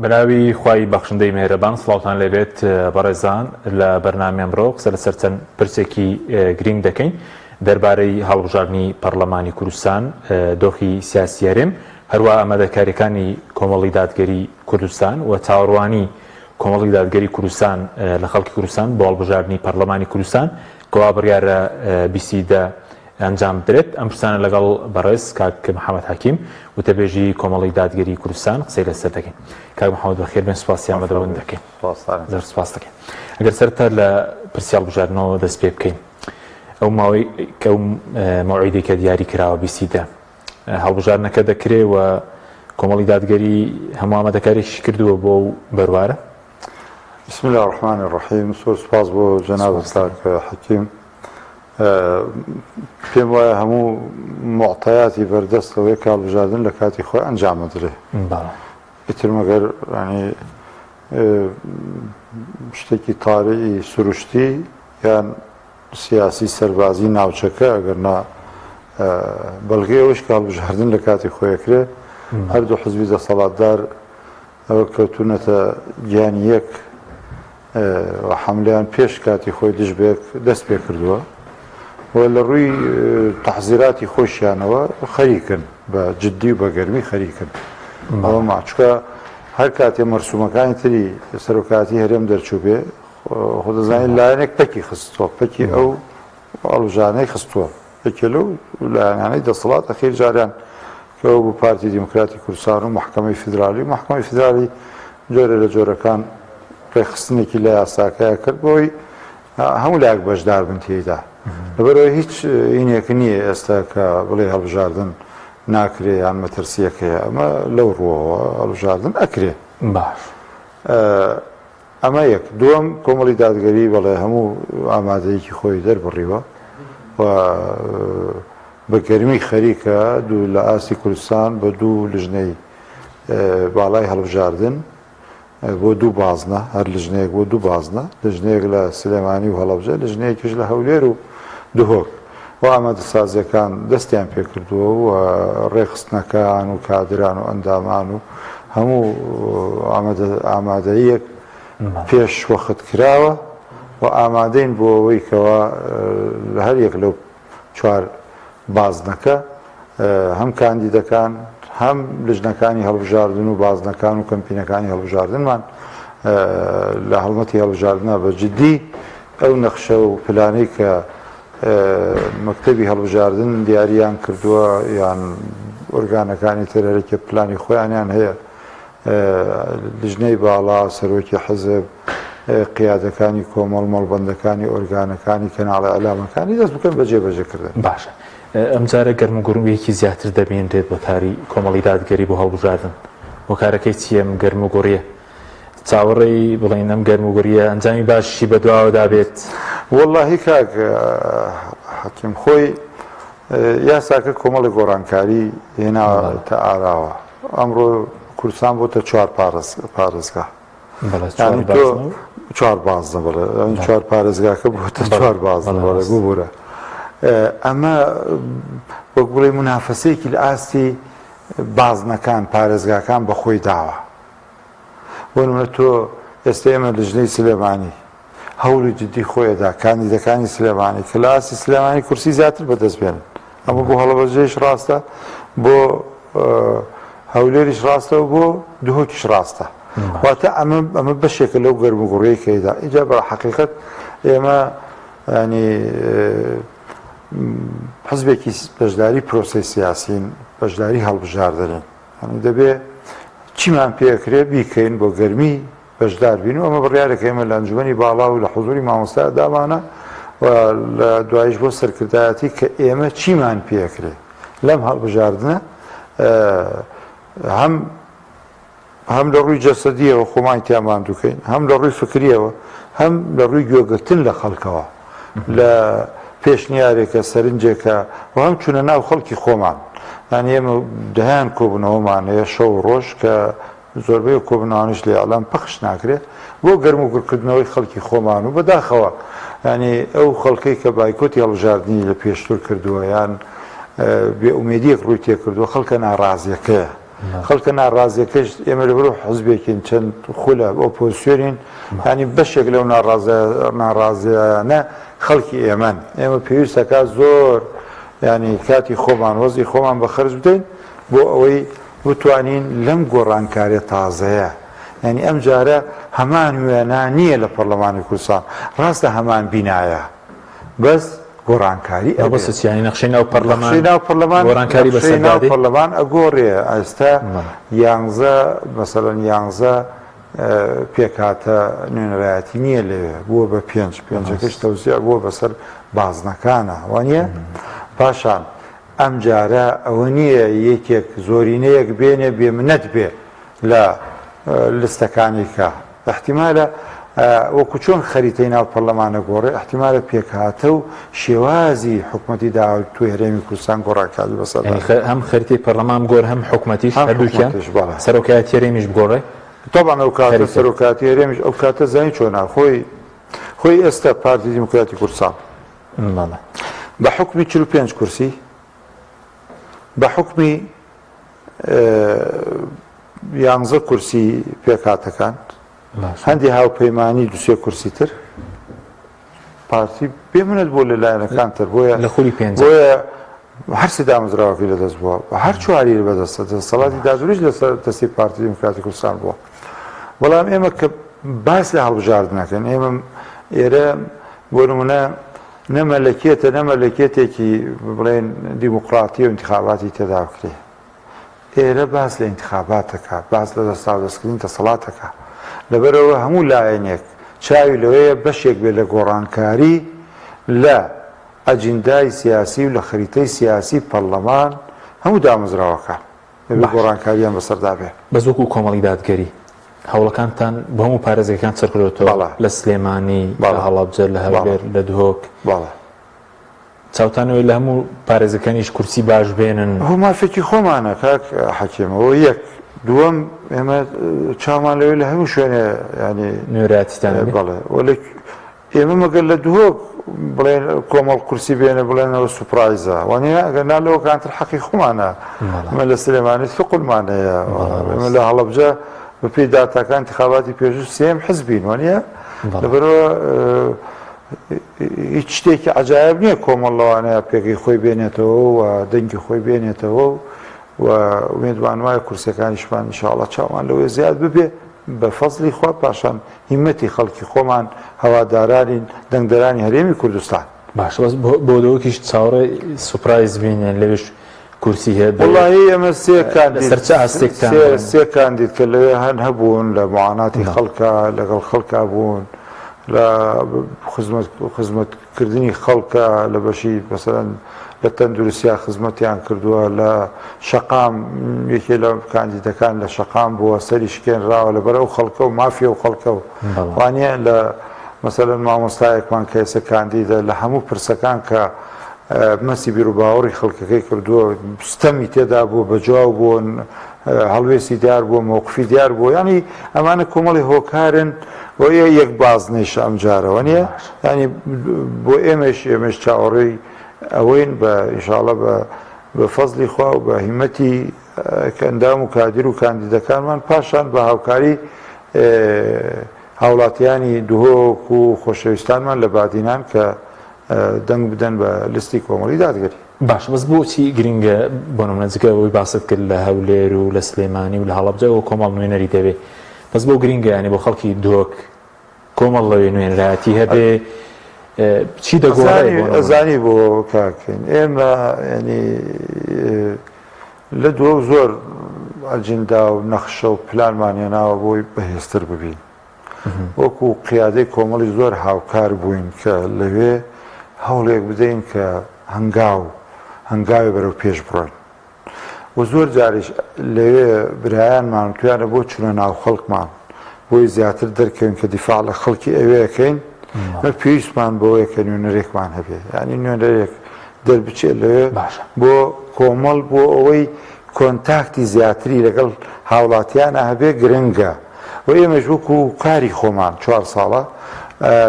بناوی خوای بەخشندەی مێرەبان سڵاوتان لەبێت بەڕێزان لە بەرنامە ئەمڕۆ قسە لەسەر چەند پرسێکی گرنگ دەکەین دەربارەی هەڵبژاردننی پەرلەمانی کوردستان دۆخی سیاسی هەرێم هەروە ئامادەکاریەکانی کۆمەڵی دادگەری کوردستان و چاوەڕوانی کۆمەڵی دادگەری کوردستان لە خەڵکی کوردستان بۆ هەڵبژاردننی پەرلەمانی کوردستان کەوا بڕیارە بیسیدە ئەنجام بدرێت ئەم پرسانە لەگەڵ بەڕێز کاک محەممەد حەکیم وتەبێژی کۆمەڵی دادگەری کوردستان قسەی لەسەر دەکەین. کاک محەممەد بەخێر بێن، سوپاسیان بەدەوام دەکەین. زۆر سوپاس دەکەین. ئەگەر سەرتا لە پرسی هەڵبژاردنەوە دەست پێ بکەین، ئەو ماوەی کە ئەو مەوعیدەی کە دیاری کراوە بیسیدە هەڵبژاردنەکە دەکرێت و کۆمەڵی دادگەری هەموو ئامادەکاریشی کردووە بۆ بەروارە. بسم الله الرحمن الرحیم. سپاس بۆ جەناب کاک حەکیم. پێم وایە هەموو معتەیاتی بەردەستەوەی کە هەڵبژاردن لە کاتی خۆی ئەنجام بدرێ. ئیتر مەگەر شتێکی تاریعی سروشتی یان سیاسی سەربازی ناوچەکە ئەگەرنا بەڵگەی ئەوەش کە هەڵبژاردن لە کاتی خۆیەکرێ هەردوو حزبی دەسەڵاتدار ئەوە کەوتونەتە گیانی یەک حەملەیان پێش کاتی خۆی دژبێک دەست پێ کردووە و لە ڕووی تەحزیراتی خۆشیانەوە خەریکن بە جددی و بە گەرمی خەریکن. ئەوە ماچکە هەر کاتێ مەرسومەکانی تری سەرۆکاتی هەرێم دەرچوو بێ خۆ دەزانین لایەنێک پەکی خستووە، پەکی ئەو هەڵبژاردنەی خستووە، پێکێ لەو لایەنانەی دەسەڵات ئەخیر جاریان کە ئەو بۆ پارتی دیموکراتی کوردستان و محکەمەی فیدرالی جۆرە لە جۆرەکان ڕێخستنێکی لە یاساکەیە کرد بۆی هەموو لایەک بەشدار بن تێیدا. لەبەرەوەی هیچ ئینێک نییە ئێستا کە بڵێ هەڵبژاردن ناکرێ یان مەترسیەکەیە، ئەمە لەو ڕۆوەوە هەڵبژاردن ئەکرێ. باش ئەمە یەک. دووەم کۆمەڵی دادگەری بەڵێ هەموو ئامادەیەکی خۆی دەربڕیوە و بە گەرمی خەریکە دوو لە ئاسی کوردستان بە دوو لژنەی باڵای هەڵبژاردن بۆ دوو بازنە، هەر لژنەیەک بۆ دوو بازنە، لژنەیەک لە سلێمانی و هەڵەبجە، لژنەیەکیش لە هەولێر و دهۆک و ئامادەسازیەکان دەستیان پێ کردووە و ڕێخستنەکان و کادران و ئەندامان و هەموو ئامادەیەک پێش وەخت کراوە و ئامادەین بۆ ئەوەی کەوا لە هەر یەک لەو چوار بازنەکە هەم کاندیدەکان هەم لژنەکانی هەڵبژاردن و بازنەکان و کەمپینەکانی هەڵبژاردنمان لە هەڵمەتی هەڵبژاردنە بە جددی ئەو نەخشە و پلانەی کە مەکتەبی هەڵبژاردن دیاریان کردووە یان ئۆرگانەکانی ترەرێکە پلانی خۆیانیان هەیە، لژنەی باڵا، سەرۆکی حزب، قیادەکانی کۆمەڵ، مەڵبەندەکانی ئۆرگانەکانی کەناڵە ئەلامەکانی دەست بکەن بەجێبەجێکردن. باشە. ئەم جارە گەرم و گوڕویەکی زیاتر دەبێنرێت بە کاری کۆمەڵی دادگەری بۆ هەڵبژاردن. بۆ کارەکەی چییە ئەم گەرم و گوڕیە؟ چاوەڕێی بڵێن ئەم گەرم و گوڕیە ئەنجامی باشی بەدواوەدا بێت؟ وەڵڵاهی کاک حەکیم خۆی یاساکە کۆمەڵی گۆڕانکاری هێناوەتە ئاراوە. ئەمڕۆ کوردستان بۆتە چوار پارێزگا، چوار بازنە، بڵێ چوار پارێزگاکە بۆتە چوار بازنە ببوورە. ئەمە وەک بڵێ منافەسەیەکی لە ئاستی بازنەکان پارێزگاکان بە خۆی داوە. بۆ نمونە تۆ ئێستا ئێمە لژنەی سلێمانی هەوڵی جددی خۆیەدا کاندیدەکانی سلێمانی کە لە ئاستی سلێمانی کورسی زیاتر بەدەست بێنن. ئەمە بۆ هەڵەبەجێش ڕاستە، بۆ هەولێریش ڕاستە و بۆ دهۆکیش ڕاستە. واتە ئەمە بەشێکە لەو گەرم و گوڕیەکەیدا. ئیجا بە حەقیقەت ئێمە ینی حزبێکی بەشداری پرۆسەی سیاسین، بەشداری هەڵبژاردنین، دەبێ چیمان پێکرێ بیکەین بۆ گەرمی بەشدار بین و ئەمە بڕیارێکە ئێمە لە ئەنجومەنی باڵا و لە حوزوری مامۆستا دامانە و لە دوایش بۆ سەرکردایەتی کە ئێمە چیمان پێکرێ لەم هەڵبژاردنە، هەم لە ڕووی جەسەدیەوە خۆمان تیامان دوکەین، هەم لە ڕووی فکریەوە، هەم لە ڕووی گوێگرتن لە خەڵکەوە لە پێشنیارێکە سەرنجێکە و هەم چونە ناو خەڵکی خۆمان. یان ئێمە دەهیان کۆبنەوەمان هەیە شەو ڕۆژ کە زۆربەی کۆبنەوانش لە ئەڵام پەخش ناکرێت بۆ گەرم و گوڕکردنەوەی خەڵکی خۆمان و بەداخەوە ینی ئەو خەڵکەی کە بایکۆتی هەڵبژاردننی لە پێشتر کردووە یان بێئومێدیەک ڕووی تێ کردووە خەڵکە ناڕازیەکەیە خەڵکە ناڕازیەکەش ئێمە لەبەرۆ حزبێکین چەند خولە ئۆپۆزیسیۆنین ینی بەشێک لەو ناڕازیانە خەڵکی ئێمەن ئێمە پێویستەکە زۆر ینی کاتی خۆمان وەزی خۆمان بە خەرج بدەین بۆ ئەوەی بتوانین لەم گۆڕانکاریە تازەیە ینی ئەم جارە هەمان وێنە نییە لە پەرلەمانی کوردستان ڕاستە هەمان بینایە بەس گۆڕانکاری بەسیانی نەخشەی ناو پەرلەمان گۆڕانکاری ناو پەرلەمان ئەگۆڕێ ئێستا یانزە مەسەڵەن یانزە پێکاتە نوێنەرایەتی نییە لەوێ بووە بە پێنجەکەش تەوزیع بووە بەسەر بازنەکانە وانە پاشان ئەم جارە ئەوە نییە یەکێک زۆرینەیەک بێنێ بێمنەت بێ لە لستەکانی کە احتیمالە وەکو چۆن خەریتەی ناو پەرلەمانە گۆڕێ احتیمالە پێکهاتە و شێوازی حکوومەتی داوای توی هەرێمی کوردستان گۆڕانکاری بەسەر هەم خەریتەی پەرلەمان گۆڕ هەم حکوومەتیش هەردووکیان سەرۆکایەتی هەرێمیش بگۆڕێ طبعا ئەو کاتە سەرۆکاتی هەرێمیش ئەو کاتە زانی چۆنا خۆی ئێستا پارتی دیموکراتی کوردستان بە حکمی 45 کورسی بە حکمی 11 کورسی پێکاتەکان هەندی هاوپەیمانی دوسێ کورسی تر پارتی بێمنێت بۆ لەلایەنەکان تر بۆیە لە خولی پێنج بۆیە هەرسی دامەزراوەکەی لەدەست بووە هەر چواری بەدەستە دەسەڵاتی دادوریش لەسەر دەستی پارتی دیموکراتی کوردستان بووە بەڵام ئێمە کە باس لە هەڵبژاردنەکەن ئێمە ئێرە بۆ نمونە نەمەلەکێتێکی بڵێن دیموکراتی و انتخاباتی تێدا بکرێ ئێرە باس لە انتخاباتەکە باس لە دەستاوردەستکردنی دەسەڵاتەکە لەبەرەوە هەموو لایەنێک چاوی لەوەیە بەشێک بێ لە گۆڕانکاری لە ئەجندای سیاسی و لە خەریتەی سیاسی پەرلەمان هەموو دامەزراوەکان گۆڕانکاریان بەسەردا بێ بەزوەکو کۆمەڵی دادگەری هەوڵەکانتان بە هەموو پارێزەکان سەرکردێتەوە لە سلێمانی لە هەڵابجە لە هەولێر لە دهۆک چاوتانەوەی لە هەموو پارێزەکانیش کورسی باش بێنن هەموو مافێکی خۆمانە کاک حەکیمەوە یەک دووەم ئێمە چامان لەوێ لە هەموو شوێنێ ینی نوێراتیتان بەڵێ ئێمە مەگەر لە دهۆک بڵێن کۆمەڵ کورسی بێنە بڵێنەوە سوپرایزە وانە ئەگەر نالەوە کانتر حەقی خۆمانە ئەمە لە سلێمانی فقولمانەیە ئێمە لە هەڵەبجە بە پێی داتاکان انتخاباتی پێشوو سێم حزبین وانە لەبەرەوە هیچ شتێکی عەجایب نییە کۆمەڵەوانەیە پێگەی خۆی بێنێتەوە و دەنگی خۆی بێنێتەوە و ئومێدوان وایە کورسەکانیشمان ئینشاءڵڵا چاوان لەوێ زیاد ببێ بە فەزلی خوا پاشان هیمەتی خەڵکی خۆمان هەوادارانی دەنگدەرانی هەرێمی کوردستان باش بۆ دەوەکیش چاوەڕێ سوپرایز بینێن لەوێش کورسی هەیە وڵڵاهی ئێمە سێ کاندید کە لەوێ هەن هەبوون لە معاناتی خەڵکە لەگەڵ خەڵکا بوون لە خزمەتکردنی خەڵکە لە بەشی مەسەڵەن لە تەندروستیا خزمەتیان کردووە لە شەقام یەکێ لە کاندیدەکان لە شەقام بووە سەری شکێنراوە لەبەرەو خەڵکە و مافیە و خەڵکە و وانە لە مەسەڵەن مامۆستایەکمان کە ئێستا کاندیدە لە هەموو پرسەکان کە مەسی بیرروباوەڕی خەڵکەکەی کردووە ستەمی تێدا بوو بەجاو بوون هەڵوێستی دیار بووە مۆقفی دیار بوو ینی ئەمانە کۆمەڵی هۆکارن بۆ یەک بازنێش ئەم جارەوە نیە ینی بۆ ئێمەش چاوەڕێی ئەوەین بە ئینشاڵڵا بە فەزلی خوا و بە هیمەتی ئەندام و کادر و کاندیدەکانمان پاشان بە هاوکاری هاوڵاتیانی دهۆک و خۆشەویستانمان لە بادینان کە دەنگ بدەن بە لیستی کۆمەڵی دادگەری باش بەس بۆچی گرنگە بۆ نمونەجگەوەی باست کرد لە هەولێر و لە سلێمانی و لە هەڵەبجەوە کۆمەڵ نوێنەری دەبێ بەس بۆ گرنگە ینی بۆ خەڵکی دۆک کۆمەڵ لەوێ نوێنراتی هەبێ چی دەگۆڕێزانی بۆ کاکەین ئێمە ینی لە دۆ زۆر ئەجندا و نەخشە و پلانمانیاناوە بۆی بەهێزتر ببین وەکو قیادەی کۆمەڵی زۆر هاوکار بووین کە لەوێ هەوڵێک بدەین کە هەنگاوی بەرەو پێش بڕۆین و زۆر جاریش لەوێ برایانمان توانە بۆ چونە ناو خەڵکمان بۆی زیاتر دەرکەوین کە دیفاع لە خەڵکی ئەوەیەکەین پێویستمان بۆیە کە نوێنەرێکمان هەبێ ینی نوێنەرێک دەربچێت لەوێ بۆ کۆمەڵ بۆ ئەوەی کۆنتاکتی زیاتری لەگەڵ هاوڵاتیانە هەبێ گرنگە و ئێمەش وەکو کاری خۆمان 4 ساڵە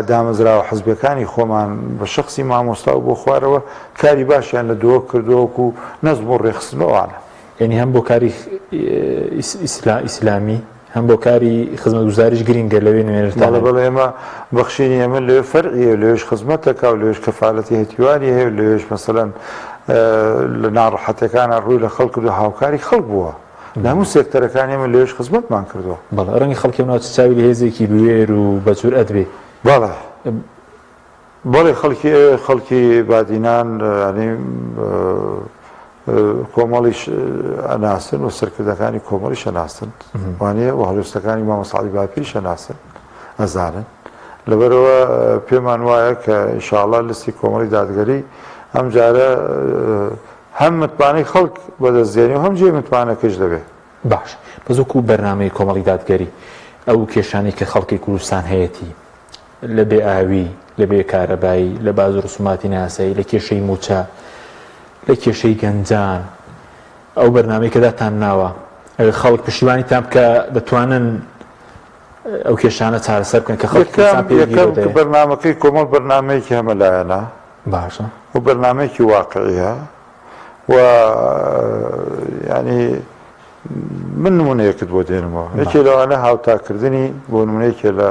دامەزراوە حزبەکانی خۆمان بە شخصی مامۆستا و بۆ خوارەوە کاری باشیان لە دۆ کردووەکو نەزم و ڕێخستنەوەوانە یعنی هەم بۆ کاری ئیسلامی هەم بۆ کاری خزمەتگوزاریش گرینگە لەوێ نوێنەرتانە بەڵێ ئێمە بەخشینی ئەمە لەوێ فەرعیە لەوێش خزمەتەکە و لەوێش کەفالەتی هەتیوانی هەیە لەوێش مەسەلەن لە ناڕەحەتەکانە ڕووی لە خەڵک و هاوکاری خەڵک بووە هەموو سێکتەرەکانی ئێمە لەوێش خزمەتمان کردووە بەڵێ ڕەنگی خەڵکی ناو چاوی لە هێزێکی بوێر و بەجورئەت بێ بەڵێ بەڵێ خەڵکی بادینان ینی کۆمەڵیش ئەناسن و سەرکردەکانی کۆمەڵیش ئەناسن وانەیە و هەلوستەکانی مامۆستا عەلی باپیریش ئەناسن ئەزانن لەبەرەوە پێمان وایە کە ئینشاءڵڵا لستی کۆمەڵی دادگەری ئەم جارە هەم متمانەی خەڵک بەدەستدێنی و هەم جێ متمانەکەش دەبێت باش بەزوەکو بەرنامەی کۆمەڵی دادگەری ئەو کێشانەی کە خەڵکی کوردستان هەیەی لە بێ ئاوی لە بێ کارەبایی لە باز ڕسوماتی ناسایی لە کێشەی موچە لە کێشەی گەنجان ئەو بەرنامەی کە داتان ناوە خەڵک پشتیوانی تام بکە دەتوانن ئەو کێشانە چارەسەر بکەن کە خەڵکی یەکەم بەرنامەکەی کۆمەڵ بەرنامەیەکی هەمەلایەنە باشە و بەرنامەیەکی واقعیە و ینی من نمونەیەکت بۆ دێنمەوە یەکێ لەوانە هاوتاکردنی بۆ نمونەیەکێ لە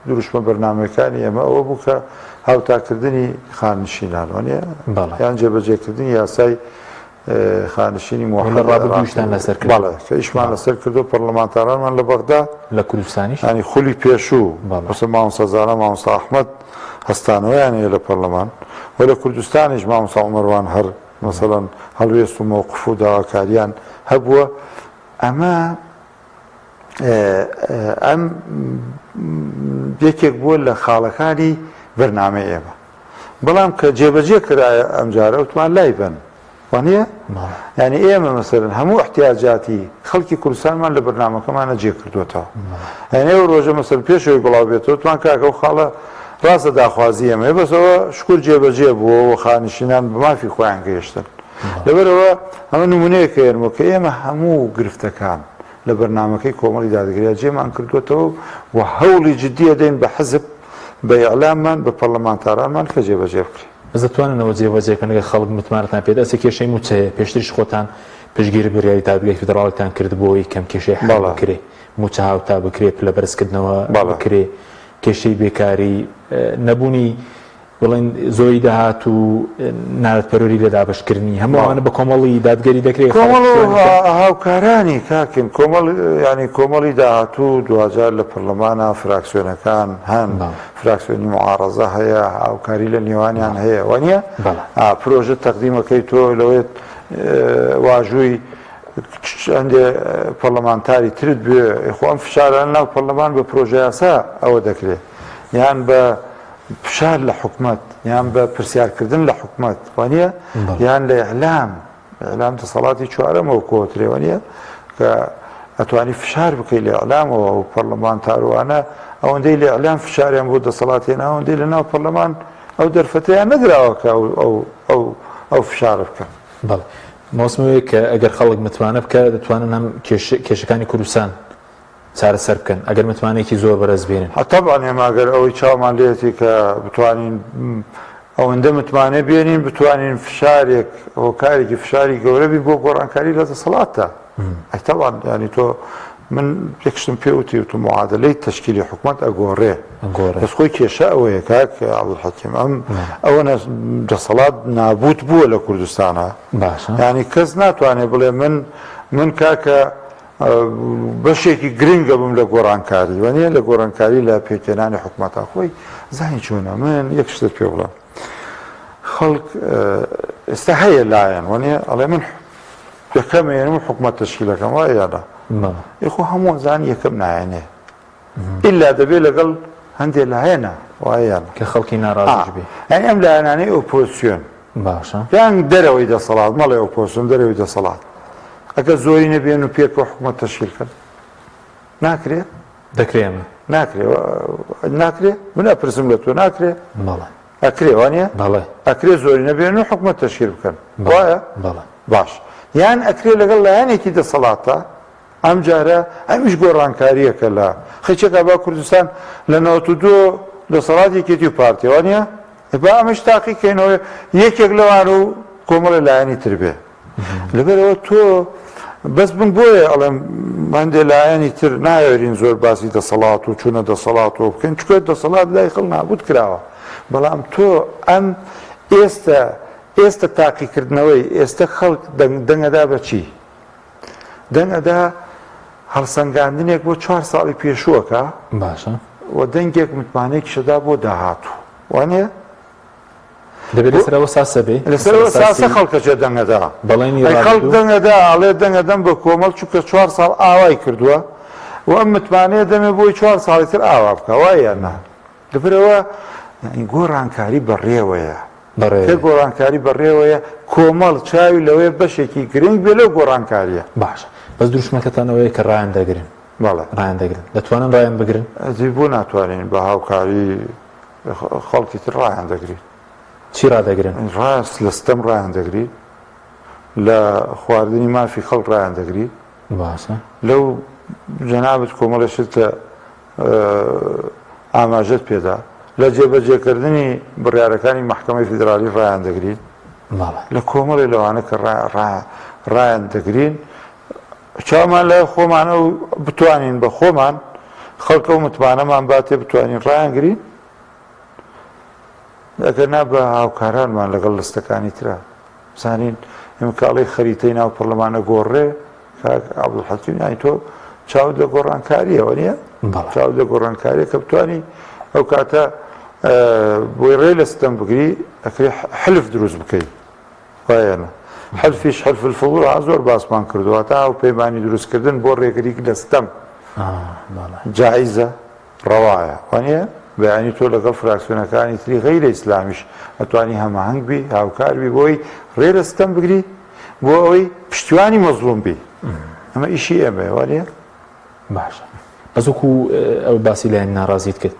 دروشمە بەرنامەکانی ئەمە ئەوە بوو کە هاوتاکردنی خانشینان وانە یان جێبەجێکردنی یاسای خانشینی ڕابردوویشتان لەسەر کرد کە ئیشمان لەسەر کردو پەرلەمانتارانمان لە بەغدا لە کوردستانیش ینی خولی پێشوو مەسەڵەن مامۆستا زانا مامۆستا ئەحمەد هەستانەوەیان هەیە لە پەرلەمان و لە کوردستانیش مامۆستا عومەروان هەر مەسەڵەن هەڵوێست و مۆقف و داواکاریان هەبووە ئەمە ئەم یەکێک بووە لە خاڵەکانی بەرنامەی ئێمە بەڵام کە جێبەجێ کرایە ئەم جارە وتمان لای بن وانە ینی ئێمە مەسەرن هەموو احتیاجاتی خەڵکی کوردستانمان لە بەرنامەکەمانە جێ کردوێتەوە ینی ئەو ڕۆژە مەسەر پێشەوەی بڵاو بێتەوە وتمان کاکە و خاڵە ڕاستە داخوازی ئێمە بەسەوە شکر جێبەجێ بووە و خانشینان بمافی خۆیان گەیشتن لەبەرەوە ئەمە نمونەیەکە هێنمەوە کە ئێمە هەموو گرفتەکان لە بەرنامەکەی کۆمەڵی دادگەریە جێمان کردوێتەوە و هەوڵی جددیە دەین بە حەزب بە ئیعلاممان بە پەرلەمانتارانمان کە جێبەجێ بکرێت بەس دەتواننەوە جێبەجێکردن لەگە خەڵک متمانەتان پێدا ئەسێ کێشەی موچەیە پێشتریش خۆتان پشگیر بڕیاری دادگای فیدراڵیتان کرد بۆی کەم کێشەی حەڵ بکرێ موچە هاوتا بکرێت لە بەرزکردنەوە بکرێ کێشەی بێکاری نەبوونی بڵێن زۆری داهات و نارەتپەروەری لە دابەشکردنی هەمووانە بە کۆمەڵی دادگەری دەکرێت کۆمەڵ هاوکارانی کاکن کۆمەڵ ینی کۆمەڵی داهاتوو دوجار لە پەرلەمانە فراکسیۆنەکان هەن فراکسیۆنی معارەزە هەیە هاوکاری لە نێوانیان هەیە وانە پرۆژە تەقدیمەکەی تۆ لەوێت واژووی هەندێ پەرلەمانتاری ترت بێ خۆم فشاران ناو پەرلەمان بە پرۆژە یاسا ئەوە دەکرێت یان بە فشار لە حکومت یان بە پرسیارکردن لە حکومت وانە یان لە ئیعلام دەسەڵاتی چوارەمەوە کۆترێ وانە کە ئەتوانی فشار بکەیت لە ئیعلامەوە و پەرلەمانتاروانە ئەوەندەی لە ئیعلام فشاریان بۆ دەسەڵاتێن ئەوەندەی لە ناو پەرلەمان ئەو دەرفەتەیان نەدراوە کە ئەو فشارە بکەن بەڵێ مۆسمەوەیە کە ئەگەر خەڵک متوانە بکە دەتوانن هەم کێشەکانی کوردستان چارەسەر بکەن ئەگەر متمانێکی زۆر بەرز بێنن طبعاً ئێماگەر ئەوەی چاومان لێتی کە بتوانین ئەوەندە متمانە بێنین بتوانین فشارێک هۆکارێکی فشاری گەورەبی بۆ گۆڕانکاری لە دەسەڵاتە ئەی طبعاً ینی تۆ من یەکشتم پێوتی و معادلەی تەشکیلی حکومەت ئەگۆڕێ بەس خۆی کێشە ئەوەیە کاک عەبدولحەکیم ئەوە دەسەڵات نابوت بووە لە کوردستانە ینی کەس ناتوانێت بڵێ من کاکە بەشێکی گرنگە بم لە گۆڕانکاری وانە لە گۆڕانکاری لە پێکێنانی حکومەتە خۆی زانی چۆنە من یەک شتت پێ بڵێم خەڵک ئێستا هەیە لایەن وانە ئەڵێ من یەکەمێنم حکومەت تەشکیلەکەم وایە یادا خۆ هەموو زانی یەکەم نایەنێ ئیلا دەبێت لەگەڵ هەندێک لایەنە وایە کە خەڵکی ناڕازی بێ ئەی ئەم لایەنانەی ئۆپۆزیسیۆن باشە یان دەرەوەی دەسەڵات مەڵێ ئۆپۆزیسیۆن دەرەوەی دەسەڵات ئەگە زۆری نەبێن و پێکەوە حکومەت تەشکیلکرد ناکرێت دەکرێمە ناکرێت من ئەپرسم لە تۆ ناکرێت ئەکرێ وانە ئەکرێ زۆری نەبێن و حکومەت تەشکیل بکەن وایە باش یان ئەکرێ لەگەڵ لایەنێکی دەسەڵاتە ئەم جارە ئەمیش گۆڕانکاریەکە لە خەچێکە با کوردستان لە 92 دەسەڵاتێکێتی و پارتی وانە با ئەمەش تاقیکەینەوە یەکێک لەوان و کۆمەڵە لایەنی تر بێ لەبەرەوە تۆ بەس بم بۆیە ئەڵێم هەندێک لایەنی تر نایەوێرین زۆر باسی دەسەڵات و چوونە دەسەڵاتەوە بکەین چکە دەسەڵات لای خەڵک نابوت کراوە بەڵام تۆ ئەم ئێستا تاقیکردنەوەی ئێستا خەڵک دەنگەدا بەچی دەنگەدا هەڵسەنگاندنێک بۆ 4 ساڵی پێشووەکە باشە و دەنگێک متمانەیەکی شەدا بۆ داهاتوو وانە دەبێت لەسەرەوە ساسە بێ لەسەرەوە ساسە خەڵکەچێ دەنگەدا بەڵێنی خەڵک دەنگەدا ئەڵێ دەنگەدەم بە کۆمەڵ چووکە 4 ساڵ ئاوای کردووە و ئەم متمانەیە دەمێ بۆی 4 ساڵی تر ئاوا بکە وایە نا لەبەرەوە گۆڕانکاری بەڕێوەیە کە گۆڕانکاری بەڕێوەیە کۆمەڵ چاوی لەوەیە بەشێکی گرنگ بێ لەو گۆڕانکاریە باشە بەس دروشمەکەتانەوەی کە ڕایان دەگرن بەڵێ ڕایان دەگرن دەتوانن ڕایان بگرن ئەدی بۆ ناتوانین بە هاوکاری خەڵکی تر ڕایان دەگریت چی ڕدەگرن ڕاست لە ستەم ڕایان دەگریت لە خواردنی مافی خەڵک ڕایان دەگریت باشە لەو جەنابەت کۆمەڵەشتە ئاماژەت پێدا لە جێبەجێکردنی بڕیارەکانی محکەمەی فیدرالی ڕایان دەگریت لە کۆمەڵی لەوانە کە ڕایان دەگرین چاومان لە خۆمانە و بتوانین بە خۆمان خەڵکە و متمانەمان باتێ بتوانین ڕایان گرین ئەگەرنا بە هاوکارانمان لەگەڵ لەستەکانی ترە بزانین ئێمە کاڵی خەریتەی ناو پەرلەمانە گۆڕێ کاک عەبدولحەکیم یانی تۆ چاود لە گۆڕانکاریەوە نییە چاود لە گۆڕانکاریە کە بتوانی ئەو کاتە بۆی ڕێ لە ستەم بگری ئەکرێ حلف دروست بکەیت وایەنە حلفیش حلف الفضول زۆر باسمان کردووە تا ئەو پەیمانی دروستکردن بۆ ڕێگریک لە ستەم جایزە ڕەوایە وانە بەیانی تۆ لەگەڵ فراکسیۆنەکانی تری غەیرە ئیسلامیش ئەتوانی هەماهەنگ بی هاوکار بی بۆی ڕێ لە ستەم بگری بۆ ئەوەی پشتیوانی مەزلوم بی ئەمە ئیشی ئێمە وانە باشە بەزوەکو ئەو باسی لایەن ناڕازیت کرد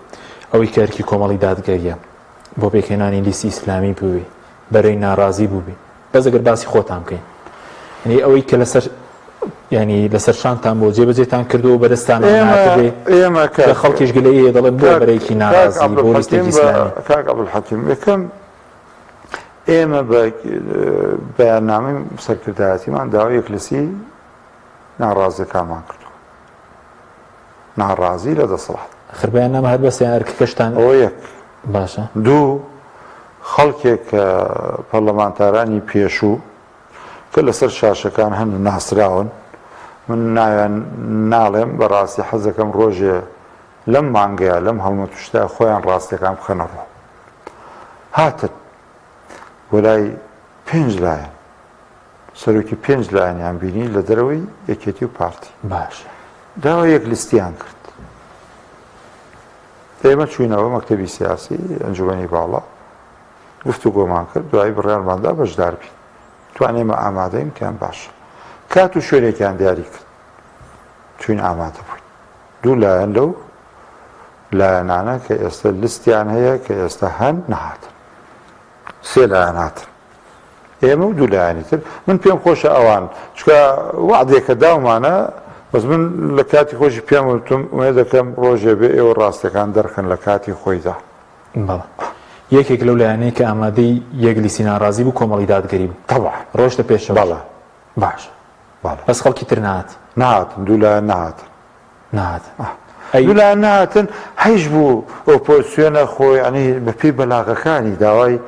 ئەوەی کارکی کۆمەڵی دادگەریە بۆ پێکهێنانی لیستی ئیسلامی بووی بەرەی ناڕازی بووبی بەس ئەگەر باسی خۆتان بکەین یعنی ئەوەی کە لەسەر ینی لەسەر شانتان بۆ جێبەجێتان کردو و بەدەستان ئێمە کە خەڵکیش گلەیە دەڵێن بۆ بەرەیەکی ناڕازی بۆ لیستێکی ئیسلامی کاک عەبدولحەکیم یەکەم ئێمە بە بەیاننامەی سەرکردایەتیمان داوای یەکلەسی ناڕازیەکانمان کردووە ناڕازی لە دەسەڵات خر بەیاننامە هەر بەسیان هەرکە کەشتان ئەوە یەک باشە دوو خەڵکێک کە پەرلەمانتارانی پێشوو کە لەسەر شاشەکان هەن ناسراون من ناویان ناڵێم بەڕاستی حەزەکەم ڕۆژێ لەم مانگەیە لەم هەڵمەتوشتا خۆیان ڕاستیەکان بخەنەڕۆ هاتن بۆ لای 5 لایەن سەرۆکی 5 لایەنیان بینی لە دەرەوەی یەکێتی و پارتی باش داوا یەک لیستیان کرد ئێمە چوینەوە مەکتەبی سیاسی ئەنجومەنی باڵا گفتوگۆمان کرد دوایی بڕیارماندا بەشدار بین توانێمە ئامادەین تیان باشە کات و شوێنێکیان دیاری کرد چوین ئامادە بووین دوو لایەن لەو لایەنانە کە ئێستا لیستیان هەیە کە ئێستا هەن نەهاتن 3 لایەن هاتن ئێمە و دوو لایەنی تر من پێم خۆشە ئەوان چکە وعدێکە داومانە بەس من لە کاتی خۆشی پێم وتم وێ دەکەم ڕۆژێ بێ ئێوە ڕاستیەکان دەرخن لە کاتی خۆیدا بەڵێ یەکێک لەو لایەنەیە کە ئامادەی یەک لیستی ناڕازی بوو کۆمەڵی دادگەری بوو تەبع ڕۆژتە پێشەوە بەڵێ باش بەس خەڵکی تر نهاتن دوو لایەن نهاتن دوو لایەن نهاتن هەیش بوو ئۆپۆزیسیۆنە خۆی ئەنی بەپێی بەلاغەکانی داوای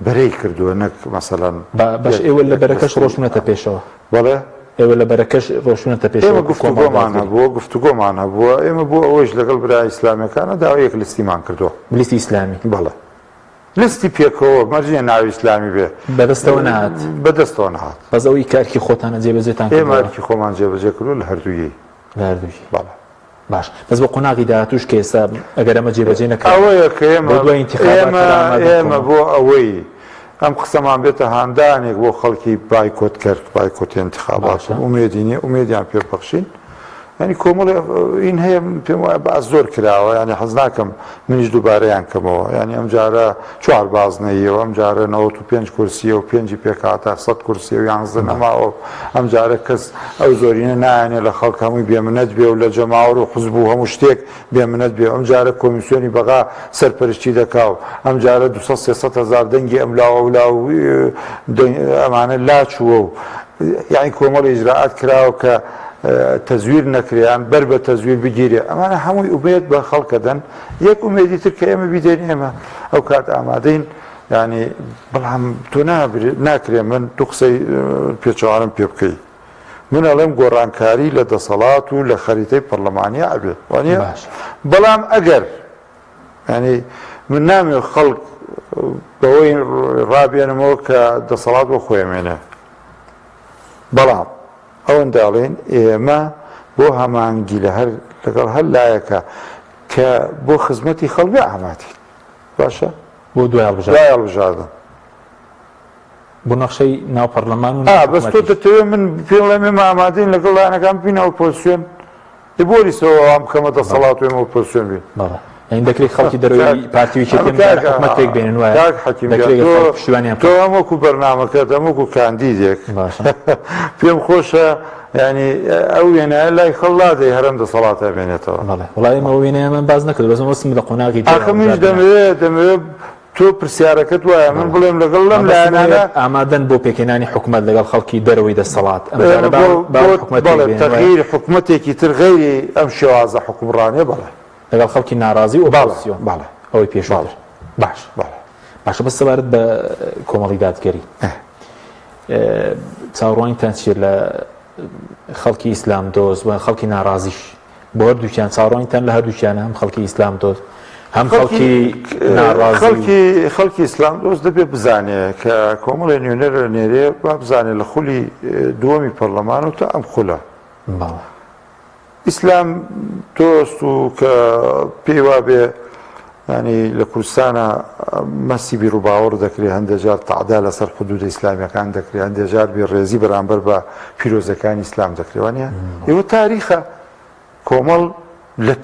بەرەی کردووە نەک مەسەڵەن باش ئێوە لە بەرەکەش ڕۆشنەتە پێشەوە بەڵێ ئێوە لە بەرەکەش ڕۆشنەتە پێشەوە ئێمە گفتوگۆمان هەبووە ئێمە بۆ ئەوەش لەگەڵ برای ئیسلامیەکانە داوای یەک لیستیمان کردووە لیستی ئیسلامی بەڵێ لیستی پێکەوە مەرجە ناوی ئیسلامی بێ بەدەستەوە نهات بەدەستەوە نهات بەس ئەوەی کارکی خۆتانە جێبەجێتان ئێمە هەرکی خۆمان جێبەجێ کردو لە هەردوویی بەڵێ باش بەس بە قۆناغی داهاتوش کە ئێستا ئەگەر ئەمە جێبەجێ نەکات ئەوەیە کە ئێمە بۆ ئەوەی ئەم قسەمان بێتە هاندانێک بۆ خەڵکی بایکۆت کرد بایکۆتی انتخابات ئومێدینی ئومێدیان پێبەخشین ینی کۆمەڵ ئین هەیە پێم وایە باز زۆر کراوە ینی حەز ناکەم منیش دووبارەیان کەمەوە ینی ئەم جارە 4 بازنەیەوە ئەم جارە 95 کورسیە و 5 پێکاتە 100 کورسیە و 11 نەماوە ئەم جارە کەس ئەو زۆرینە نایانێ لە خەڵک هەمووی بێمنەت بێ و لە جەماوەڕ و حزب و هەموو شتێک بێمنەت بێ ئەم جارە کۆمیسیۆنی بەغا سەرپەرشتی دەکا و ئەم جارە 200-300 هەزار دەنگی ئەملاوە ولاوی ئەمانە لاچووە و يعني کۆمەڵ ئیجراعات کراوە کە تەزویر نەکریان بەر بە تەزویر بگیرێ ئەمانە هەمووی ئومێد بە خەڵکە دەن یەک ئومێدی تر کە ئێمە بیدێن ئێمە ئەو کات ئامادەین يعني بەڵام تۆ ناکرێ من دوو قسەی پێچوانم پێ بکەی من ئەڵێم گۆڕانکاری لە دەسەڵات و لە خەریتەی پەرلەمانیا ئەبێ وانە بەڵام ئەگەر ینی من نامێ خەڵک بەوەی ڕابێنمەوە کە دەسەڵات بۆ خۆیمێنێ بەڵام ئەوەنداڵێن ئێمە بۆ هەمانگی لە هەر لەگەڵ هەر لایەکە کە بۆ خزمەتی خەڵبێ ئاماتی باشە بۆ دوای هەڵبژاردن بۆ نەخشەی ناو پەرلەمان و بەس تۆ دەتەوێت من پێڵێ مێمە ئامادەین لەگەڵ لایەنەکان بینە ئۆپۆزیسیۆن بۆریسەوە ئەم کەمە دەسەڵات و ئێمە ئۆپۆزیسیۆن بین این دەکرێت خەڵکی دەرەوەی پارتیویکی حکومەت پێک بێنن وایە تۆ هەمووەکو بەرنامەکەت هەمووەکو کاندیدێک پێم خۆشە ینی ئەو وێنایە لای خەڵاتێ هەرم دەسەڵاتە بێنێتەوە وڵای ئەمە وێنەیە من باز نەکرد بەس وەسم لە قۆناغی ئاخەمیش دەمەوێت تۆ پرسیارەکەت وایە من بڵێم لەگەڵ لەم لایەنانە ئامادەن بۆ پێکێنانی حکومەت لەگەڵ خەڵکی دەرەوەی دەسەڵات تەغییر حکومەتێکی تر غەیری ئەم شێوازە حکومڕانیە بەڵێ لەگەڵ خەڵکی ناڕازی و ئۆپۆزیسیۆن ئەوەی پێشواڵ باشە بە سەبارەت بە کۆمەڵی دادگەری چاوەڕوانیتان چیە لە خەڵکی ئیسلام دۆست و خەڵکی ناڕازیش بۆ هەردووکیان چاوەڕوانیتان لە هەردووکیانە هەم خەڵکی ئیسلام دۆست هەم خەڵکی ناڕازی خەڵکی ئیسلام دۆست دەبێت بزانێ کە کۆمەڵی نوێنەر نێرێ با بزانێ لە خولی دووەمی پەرلەمان و تا ئەم خولە ئیسلام دۆست و کە پێی وابێ ینی لە کوردستانە مەسی بیرروباوەڕ دەکرێت هەندێک جار تەعدا لەسەر حدودە ئیسلامیەکان دەکرێت هەندێک جار بێڕێزی بەرامبەر بە پیرۆزەکانی ئیسلام دەکرێت وانە ئێوە تاریخە کۆمەڵ لە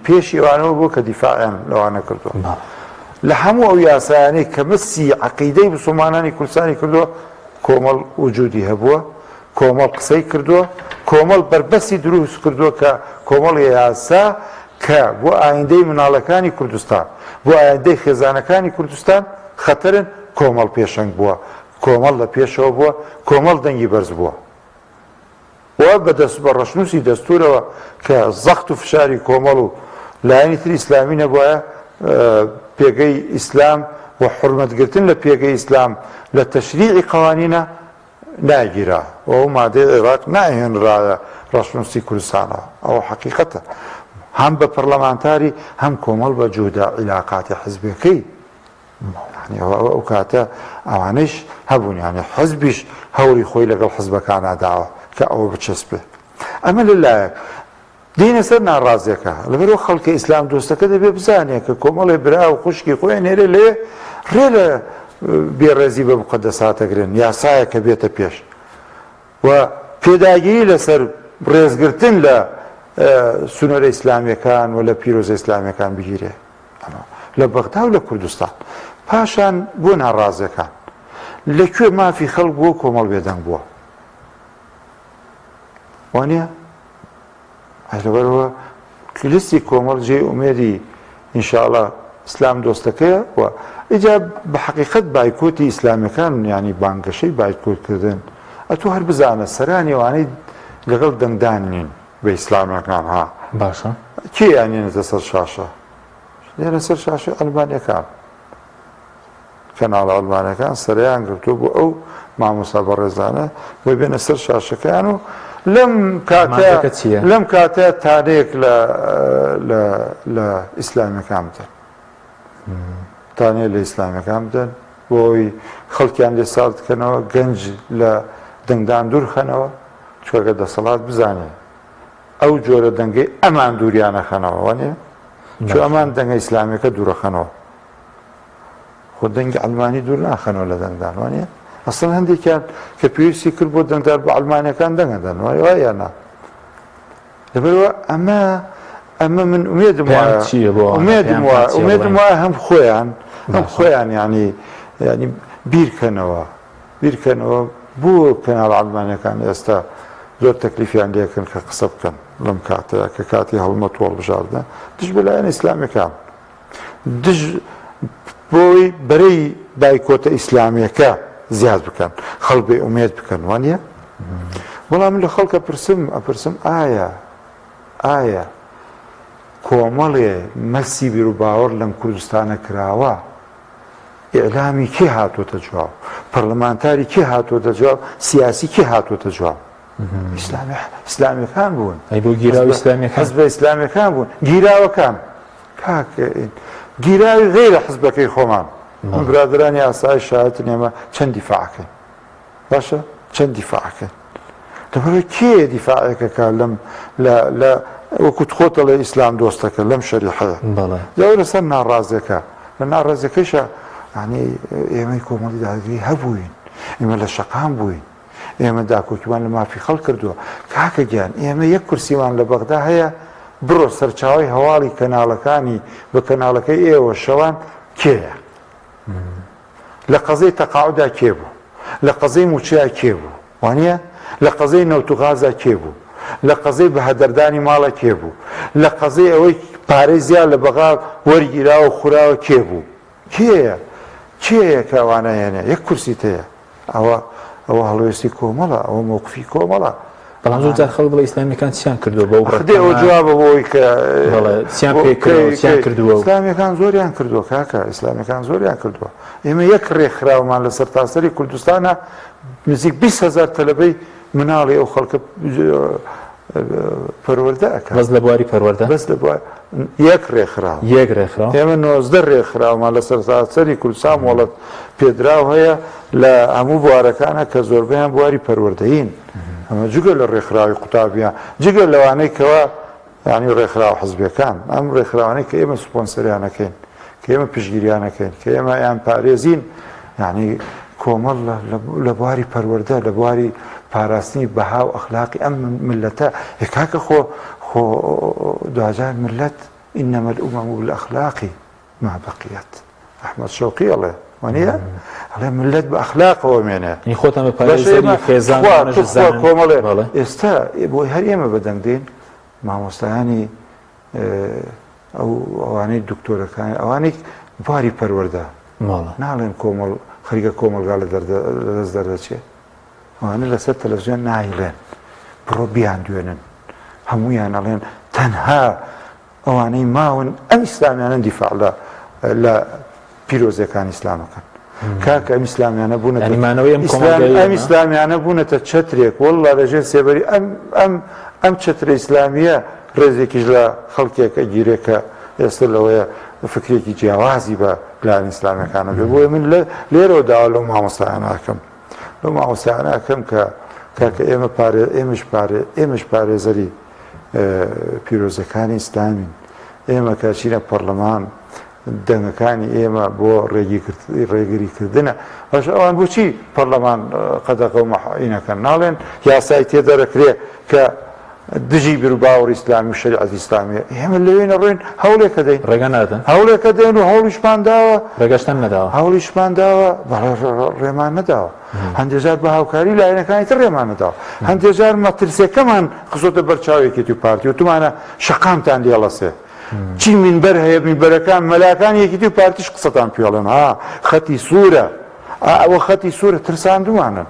پێشی ئەوانەوە بۆ کە دیفاعیان لەوانە کردووە لە هەموو ئەو یاسایانەی کە مەسی عەقیدەی موسڵمانانی کوردستانی کردووە کۆمەڵ وجودی هەبووە کۆمەڵ قسەی کردووە کۆمەڵ بربەسی دروست کردووە کە کۆمەڵ یاسا کە بۆ ئایندەی مناڵەکانی کوردستان بۆ ئایندەی خێزانەکانی کوردستان خەتەرن کۆمەڵ پێشەنگ بووە کۆمەڵ لە پێشەوە بووە کۆمەڵ دەنگی بەرز بووە و بە ڕەشنووسی دەستورەوە کە زەخت و فشاری کۆمەڵ و لایەنی تر ئیسلامی نەبووە پێگەی ئیسلام و حورمەتگرتن لە پێگەی ئیسلام لە تەشریعی قەوانینە ناگیرا و ئەو مادەی عێراق ناهێنرایە ڕەشنووسی کوردستانەوە ئەوە حەقیقەتە هەم بە پەرلەمانتاری هەم کۆمەڵ بە جودا عیلاقاتی حزبەکەی ئەو کاتە ئەوانەیش هەبوون یانێ حزبیش هەوری خۆی لەگەڵ حزبەکانە داوە کە ئەوە بچەسبێ ئەمە لەلایەک دینە سەر ناڕازیەکە لەبەرەوە خەڵکی ئیسلام دۆستەکە دەبێ بزانێ کە کۆمەڵی برا و خوشکی خۆیان نێرێ لێ ڕێ لە بێڕێزی بە مقدەساتەگرن یاسایەکە بێتە پێش و پێداگیری لەسەر ڕێزگرتن لە سنوورە ئیسلامیەکان و لە پیرۆزە ئیسلامیەکان بگیرێ لە بەغدا و لە کوردستان پاشان بۆ ناڕازیەکان لەکوێ مافی خەڵک بۆ کۆمەڵ بێدەنگ بووە وانە لەبەرەوە کلیستی کۆمەڵ جێ ئومێدی ئینشاءڵڵا ئیسلام دۆستەکەیە و ئیجا بە حەقیقەت بایکۆتی ئیسلامیەکان ینی بانگەشەی بایکۆتکردن ئەتۆ هەر بزانە سەرانی وانەی لەگەڵ دەنگدان نین بە ئیسلامیەکان ها باشە کێ یانێنێتە سەر شاشە لێرە سەر شاشەی ئەلمانیەکان کەناڵە ئەلمانیەکان سەریان گرتووە بۆ ئەو مامۆستا بەڕێزانە بۆی بێنە سەر شاشەکەیان و لەم کاتە تارێک لە ئیسلامیەکان بدەن تانێ لە ئیسلامیەکان بدەن بۆی خەڵکیان لێ ساڵ بکەنەوە گەنج لە دەنگدان دوورخەنەوە چۆگە دەسەڵات بزانێ ئەو جۆرە دەنگەی ئەمان دووریانە خەنەوە وانێ چۆ ئەمان دەنگە ئیسلامیەکە دوورەخەنەوە خۆ دەنگی ئەلمانی دوور ناخەنەوە لە دەنگدان وانێ ئەسڵ هەندێکیان کە پێویستی کرد بۆ دەنگدار بە ئەلمانیەکان دەنگەدەن وایە نا لەبەرەوە ئەمە من ئومێدم وایە هەم خۆیان ینی بیرکەنەوە بۆ کەناڵ ئەلمانیەکان ئێستا زۆر تەکلیفیان لێکن کە قسە بکەن لەم کاتەیە کە کاتی هەڵمەت وەڵبژاردە دژ بەلایەن ئیسلامیەکان دژ بۆی بەرەی بایکۆتە ئیسلامیەکە زیاد بکەن خەڵک بێ ئومێد بکەن وانە بەڵام لە خەڵکە ئەپرسم ئایا کۆمەڵێ مەسی بیر و باوەڕ لەم کوردستانە کراوە ئیعلامی کێ هاتوۆتە جواب پەرلەمانتاری کێ هاتوۆتە جواب سیاسی کێ هاتوۆتە جواب ئیسلامیەکان بوون بۆ گیراوی ئیسلامیەکان حزب ئیسلامیەکان بوون گیراوەکان گیراوی غیرە حزبەکەی خۆمان برادرانی ئاسایی شایەتن ئێمە چەند دیفاعەکەین باشە چەند دیفاعەکەین دەبەوەی کێ دیفاعەکەکە لە وەکوت خۆتە لە ئیسلام دۆستەکە لەم شەریحەیە لەوە سەر ناڕازیەکە لە ناڕازیەکەیشە ینی ئێمەی کۆمەڵی داگیری هەبووین ئێمە لە شەقام بووین ئێمە داکۆکیمان لە مافی خەڵک کردووە کاکە گیان ئێمە یەک کورسیمان لە بەغدا هەیە بڕۆ سەرچاوی هەواڵی کەناڵەکانی بە کەناڵەکەی ئێوە شەوان کێیە لە قەزەی تەقاعدا کێ بوو لە قەزەی موچیا کێ بوو وانە لە قەزەی نەوتوغازا کێ بوو لە قەزەی بەهەدەردانی ماڵە کێ بوو لە قەزەی ئەوەی پارەی زیاد لە بەغا وەرگیراوە خوراوە کێ بوو کێیە کەوانە هێنێ یەک کورسی تەیە ئەوە هەڵوێستی کۆمەڵە ئەوە مووقفی کۆمەڵە بەڵام زۆر جار خەڵک بڵێ ئیسلامیەکان چیان کردووە بەو ئەو جوابە بۆی کە چیان پێکردوە کردووە ئیسلامیەکان زۆریان کردووە کاکە ئیسلامیەکان زۆریان کردووە ئێمە یەک ڕێکخراومان لە سەرتاسەری کوردستانە نزیک 20,000 تەلەبەی مناڵی ئەو خەڵکە پەروەردە ئەکات بەس لە بواری پەروەردە بەس لە یەک ڕێکخراو ئێمە 19 ڕێکخراومان لە سەرتاسەری کوردستان وڵات پێدراو هەیە لە هەموو بوارەکانە کە زۆربەیان بواری پەروەردەین ئەمە جگە لە ڕێکخراوی قوتابیان جگە لەوانەی کەوە ینی ڕێکخراو حزبەکان ئەم ڕێکخراوانەی کە ئێمە سپۆنسەریانەکەین کە ئێمە پشگیریانەکەین کە ئێمە یان پارێزین ینی کۆمەڵ لە بواری پەروەردە لە بواری پاراستنی بەها و ئەخلاقی ئەم ملەتە کاکە خۆ دوجار ملت إنما الأمم بالأخلاق ما بقيت أحمد شوقي الله ونيا على ملت بأخلاقه ومنه خۆتان بە پارێزەری خێزان کۆمەڵێ ئێستا بۆی هەر ئێمە بەدەنگدەین مامۆستایانی ئەوانەی دکتۆرەکانی ئەوانەی بواری پەروەردە ناڵێن کۆمەڵ خەریکە کۆمەلگا لە دەست دەردەچێت ئەوانە لەسەر تەلەڤیزیۆن نایڵێن بڕۆ بیان دوێنن هەموویان ئەڵێن تەنها ئەوانەی ماون ئەم ئیسلامیانە دیفاع لە پیرۆزیەکانی ئیسلامەکان کاکە ئەم ئیسلامیانە بوونەتە ئەم ئیسلامیانە بوونەتە چەترێک وەڵڵا لەژێر سێبەری ئەم چەترە ئیسلامیە ڕێزێکیش لە خەڵکێکە گیرێکە ئێستا لەوەیە فکرێکی جیاوازی بە لایەن ئیسلامیەکانە بێ بۆیە من لێرەوە داوا لەو مامۆستایانەکەم لەو مامۆستایانەکەم کاکە ئێمەش پارێزەری پیرۆزەکانی ئیسلامین ئێمە کاچینە پەرلەمان دەنگەکانی ئێمە بۆ ڕێگریکردنە باش ئەوان بۆچی پەرلەمان قەدەغە و مەحینەکەن ناڵێن یاسای تێدەرەکرێ کە دژی بیر و باوەڕ ئیسلامی و شەریعەتی ئیسلامیە ئێمە لەوێنە ڕۆین هەوڵێکە دەین ڕێگە نادەن هەوڵێکە دەین و هەوڵیشمان داوە ڕێگەشتان نەداوە هەوڵیشمان داوە ڕێمان نەداوە هەندێجار بە هاوکاری لایەنەکانی تر ڕێمان نەداوە هەندێجار مەترسیەکەمان خزۆتە بەرچاوێکێتی و پارتی و تومانە شەقامتان لێڵەسێ چی منبەر هەیە منبەرەکان مەلاکان یەکێتی و پارتیش قسەتان پێڵێن خەتی سوورە ئەوە خەتی سوورە ترساندومانن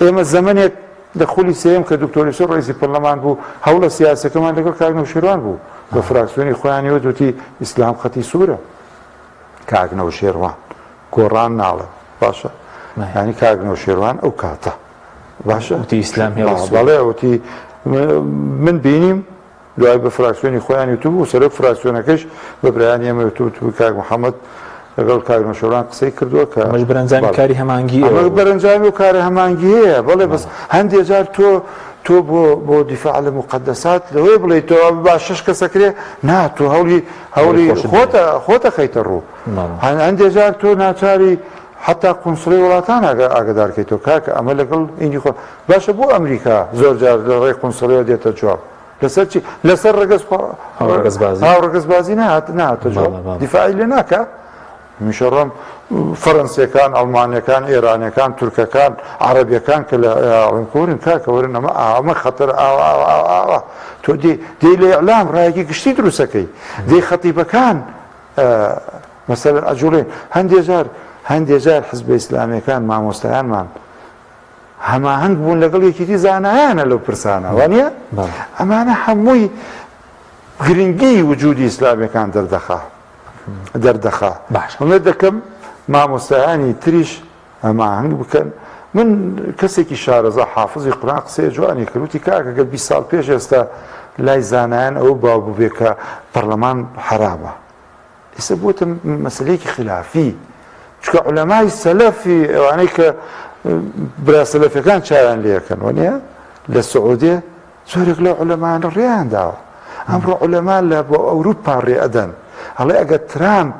ئێمە زەمنێک لە خولی سێم کە دکتۆری سۆ ڕئیسی پەرلەمان بوو هەوڵە سیاسەکەمان لەگەڵ کاک نەوشێروان بوو بە فراکسیۆنی خۆیانیوە دوتی ئیسلام خەتی سوورە کاک نەوشێروان گۆڕان ناڵێ باشە ینی کاک نەوشێروان ئەو کاتە باشە وتی ئیسلام بەڵێ وتی من بینیم دوای بە فراکسیۆنی خۆیانی تو بوو سەرۆک فراکسیۆنەکەش بە برایانی ئێمە تو کاک محەممەد لەگەڵ کاک نەوشێروان قسەی کردووە کە ئەمەش بەرەنجامی کاری هەمانگی بەرەنجامی و کاری هەمانگی هەیە بەڵێ بەس هەندێک جار تۆ بۆ دیفاع لە مقدسات لەوەی بڵێ تۆ با 6 کەسەکرێ نا تۆ هەوڵی خۆتە خەیتە ڕوو هەندێک جار تۆ ناچاری حتا قونسڵی وڵاتان ئاگدارکەیتەوە کاکە ئەمە لەگەڵ ئینجی خۆ باشە بۆ ئەمریکا زۆر جار لە ڕێی قونسڵیەوە دێتە جواب لەسەر چی لەسەر ڕەگەزبازی نهاتە جواب دیفاعی لێ ناکە میشەڕەم فەڕەنسیەکان ئەڵمانیەکان ئێرانیەکان تورکەکان عەرەبیەکان کە لە ئەڵێنکۆرن کاکە وەرن ئەمە خەتەر تۆ دێی لە ئیعلام ڕایەکی گشتی دروستەکەی دێی خەتیبەکان مەسەلەن ئەجوڵێن هەندێک جار حزب ئیسلامیەکان مامۆستایانمان هەماهەنگ بوون لەگەڵ یەکێتی زانایانە لەو پرسانە وانە ئەمانە هەمووی گرنگی وجودی ئیسلامیەکان دەردەخا ئومێد دەکەم مامۆستایانی تریش هەماهەنگ بکەن. من کەسێکی شارەزا حافظی قورئان قسەی جوانی کردوتی کاکە گەر 20 ساڵ پێش ئێستا لای زانایان ئەوە باو بووبێ کە پەرلەمان حرامە، ئێستا بووتە مەسەلەیەکی خلافی، چکە عولەمای سەلەفی ئەوانەی کە برا سەلەفیەکان چاویان لێەکەن وانە لە سعودێ زۆرێک لە عولەمانە ڕێیان داوە. ئەمڕۆ عولەما لە بۆ ئەوروپا ڕێ ئەدەن، هەڵێ ئەگەر ترامپ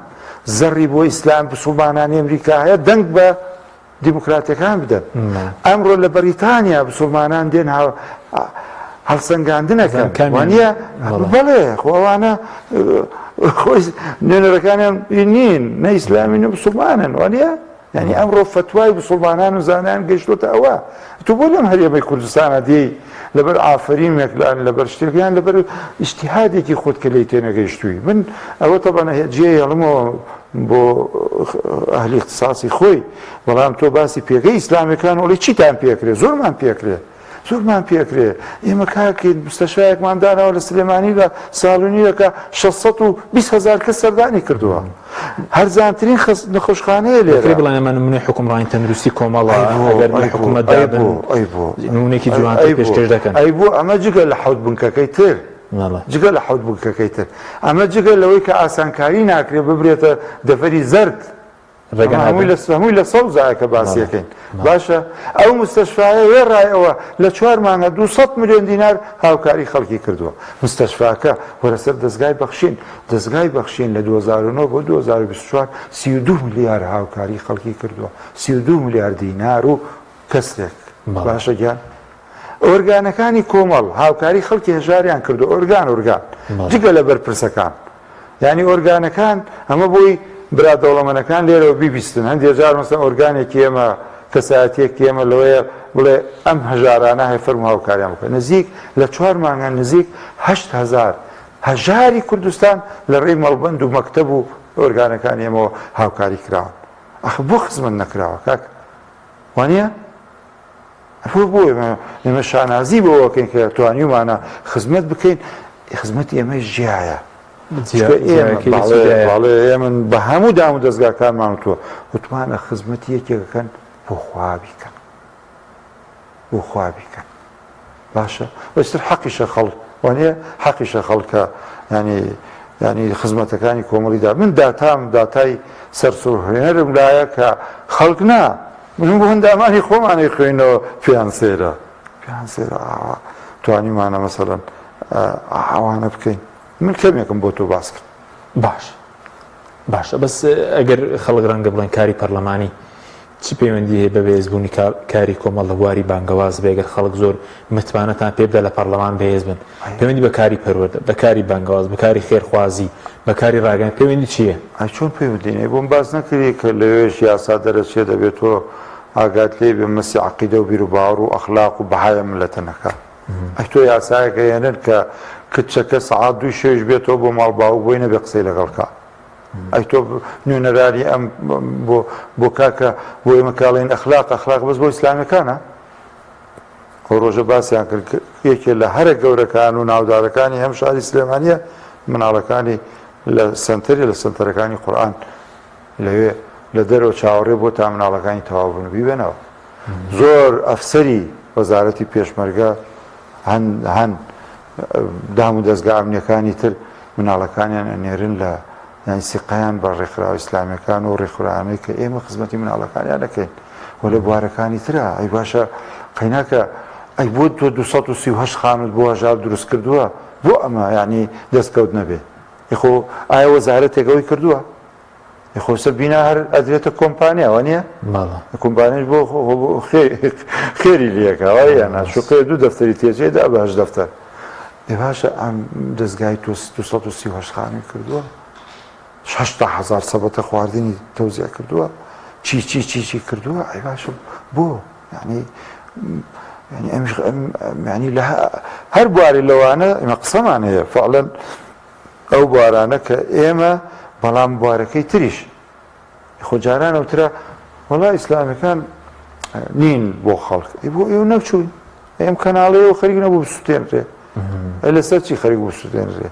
زەڕی بۆ ئیسلام بسوڵمانانی ئەمریکا هەیە دەنگ بە دیموکراتیەکان بدەن. ئەمڕۆ لە بەریتانیا بسوڵمانان دێن هەڵسەنگاندنەکەن وانە بەڵێ خۆوانە خۆی نوێنەرەکانیان نین نە ئیسلامی نە بسوڵمانن وانە یعنی ئەمڕۆ فتوای بسوڵمانان و زانایان گەیشتۆتە ئەوە. تۆ بۆ لەم هەرێمەی کوردستانە دێی لەبەر ئافرینێکلان لەبەر شتێکیان لەبەر ئیجتیهادێکی خۆت کە لێی تێنەگەیشتووی. من ئەوە تەبەنە جێ هەڵمەوە بۆ ئەهلی اختصاصی خۆی، بەڵام تۆ باسی پێگەی ئیسلامیەکان وڵی چیتان پێکرێ؟ زۆرمان پێکرێ ئێمە کاکەین مستەشفایەکمان داناوە لە سلێمانی لە ساڵونیەکە 620,000 کەس سەردانی کردووە، هەرزانترین نەخۆشخانەیە لێرە. بڵێن ئەمە نمونەی حکومڕانی تەندروستی کۆمەڵە ئەگەر حکوومەت دابن نمونێکی جوانتر پێشکەش دەکەن. ئەی بۆ ئەمە جگە لە حەوت بنکەکەی تر جگە لە حەوت بنکەکەی تر ئەمە جگە لەوەی کە ئاسانکاری ناکرێ ببرێتە دەفەری زەرد هەمووی لە سەڵ زایەکە باسیەکەین. باشە ئەو مستەشفایە وێڕایەوە لە 4 مانگە 200 ملیۆن دینار هاوکاری خەڵکی کردووە. مستەشفاکە وەرەسەر دەستگای بەخشین لە 2009 بۆ 2024 32 ملیار هاوکاری خەڵکی کردووە، 32 ملیار دینار و کەسێک. باشە گیان ئۆرگانەکانی کۆمەڵ هاوکاری خەڵکی هەژاریان کردو ئۆرگان جگە لە بەرپرسەکان، یعنی ئۆرگانەکان ئەمە بۆی برا دەوڵەمەندەکان لێرەوە بیبیستن. هەندێک جار مەسەڵەن ئۆرگانێکی ئێمە کەسایەتیەکی ئێمە لەوەیە بڵێ ئەم هەژارانە هەیە فەرمو هاوکاریان بکەن. نزیک لە 4 مانگە نزیک 8,000 هەژاری کوردستان لە ڕێی مەڵبەند و مەکتەب و ئۆرگانەکانی ئێمەوە هاوکاری کراون. ئەخ بۆ خزمەت نەکراوە کاک وانە؟ بۆ ئێمە شانازی بۆەکەین کە توانیمانە خزمەت بکەین. خزمەتی ئێمەی ژیایە ئێمە بە هەموو دام و دەستگاکانمان تووە وتمانە خزمەتی یەکێکەکەن بۆ خوا بیکەن. باشە وەستر حەقیشە خەڵک وانە حەقیشە خەڵکە ینی خزمەتەکانی کۆمەڵیدا من داتای سەرسوڕهێنەرم لایە کە خەڵک نا من بۆ هەندامانی خۆمانی خوێنەوە فیانسێرە توانیمانە مەسەڵەن ئەوانە بکەین. من کەمێکم بۆ تۆ باس کرد. باشە بەس ئەگەر خەڵک ڕەنگە بڵێن کاری پەرلەمانی چی پەیوەندی هەیە بە بەهێزبوونی کاری کۆمەڵ لە بواری بانگەواز بێگەر خەڵک زۆر متمانەتان پێ بدە لە پەرلەمان بەهێز بن؟ پەیوەندی بە کاری پەروەردە، بە کاری بانگەواز، بە کاری خێرخوازی، بە کاری ڕاگەیاندن پەیوەندی چییە؟ چۆن پەیوەندی بۆم باس نەکردی کە لەوێش یاسا دەرەچێ دەبێت تۆ ئاگات لێ بێ مەسی عەقیدە و بیر و باوەڕ و ئەخلاق و بەهای ملەتە نەکات. تۆ یاسایەکە هێنن کە کچەکە سەعات 2 شێش بێتەوە بۆ ماڵ باوک بۆی نەبێ قسەی لەگەڵکە. ئەی تۆ نوێنەرانی ئەم بۆ کاکە بۆ ئێمە کاڵێن ئەخلاق بەس بۆ ئیسلامیەکانە. خۆ ڕۆژە باسییان کرد یەکێ لە هەرە گەورەکان و ناودارەکانی هەم شاری سلێمانیە مناڵەکانی لە سنتەرەکانی قورئان لەوێ لە دەرەوە چاوەڕێ بۆ تا مناڵەکانی تەواو ببێنەوە. زۆر ئەفسەری وەزارەتی پێشمەرگە هەن دام و دەستگا ئەمنیەکانی تر مناڵەکانیان ئەنێرن لە یانی سیقەیان بە ڕێکخراوە ئیسلامیەکان و ڕێکخورانەی کە ئێمە خزمەتی مناڵەکانیان دەکەین و لە بوارەکانی ترە. ئەی باشە قەیناکە ئەی بۆ تۆ 238 خانوت بۆ هەژار دروست کردووە بۆ ئەمە یعنی دەستکەوت نەبێ. یخۆ ئایا وەزارەتێکەوەی کردووە؟ یخۆ سەر بینا هەر ئەدرێتە کۆمپانیا وانە؟ کۆمپانیش بۆ خێری لەکەوە یانە شوقەیە 2 دەفتەری تێجێدا بە 8 دەفتەر. ئێ باشە ئەم دەستگای 238 خانووی کردووە 6,000 سەبەتە خواردنی تەوزیع کردووە چی کردووە. ئەی باشە بۆ ینی هەر بواری لەوانە ئێمە قسەمان هەیە فعلەن ئەو بوارانە کە ئێمە بەڵام بوارەکەی تریش خۆجاران ئەوترا وەڵای ئیسلامیەکان نین بۆ خەڵک بۆ ئێوە نەچووین ئەم کەناڵەیە و خەریک نەبوو بسووتێنرێ لەسەر چی خەریک بسووتێنرێ